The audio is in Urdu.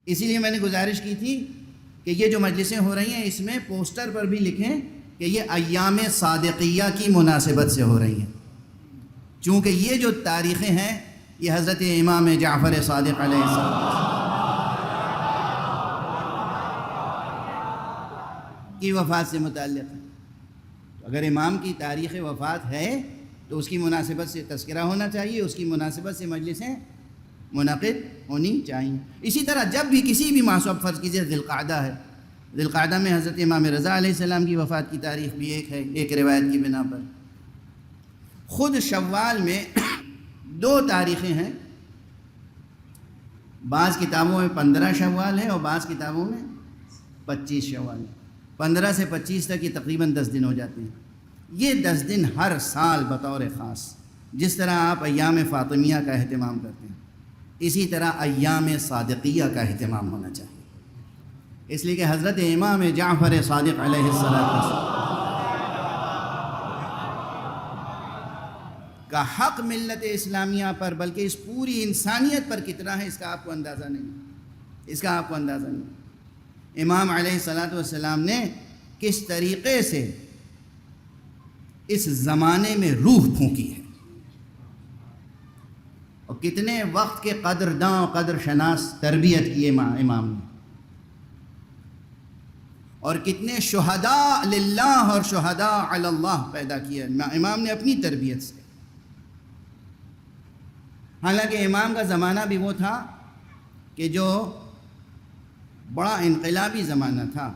اسی لیے میں نے گزارش کی تھی کہ یہ جو مجلسیں ہو رہی ہیں اس میں پوسٹر پر بھی لکھیں کہ یہ ایام صادقیہ کی مناسبت سے ہو رہی ہیں، چونکہ یہ جو تاریخیں ہیں یہ حضرت امام جعفر صادق علیہ السلام کی وفات سے متعلق ہے۔ تو اگر امام کی تاریخ وفات ہے تو اس کی مناسبت سے تذکرہ ہونا چاہیے، اس کی مناسبت سے مجلسیں منعقد ہونی چاہیے۔ اسی طرح جب بھی کسی بھی ماہ، اب فرض کیجیے ذی القعدہ ہے، ذی القعدہ میں حضرت امام رضا علیہ السلام کی وفات کی تاریخ بھی ایک ہے، ایک روایت کی بنا پر۔ خود شوال میں 2 تاریخیں ہیں، بعض کتابوں میں 15 شوال ہے اور بعض کتابوں میں 25 شوال ہے۔ 15 سے 25 تک یہ تقریباً 10 دن ہو جاتے ہیں۔ یہ 10 دن ہر سال بطور خاص، جس طرح آپ ایام فاطمیہ کا اہتمام کرتے ہیں اسی طرح ایام صادقیہ کا اہتمام ہونا چاہیے، اس لیے کہ حضرت امام جعفر صادق علیہ السلام کا حق ملت اسلامیہ پر بلکہ اس پوری انسانیت پر کتنا ہے اس کا آپ کو اندازہ نہیں۔ امام علیہ السلام نے کس طریقے سے اس زمانے میں روح پھونکی ہے، اور کتنے وقت کے قدرداں و قدر شناس تربیت کی امام نے، اور کتنے شہداء للہ اور شہداء علی اللہ پیدا کیا امام نے اپنی تربیت سے۔ حالانکہ امام کا زمانہ بھی وہ تھا کہ جو بڑا انقلابی زمانہ تھا،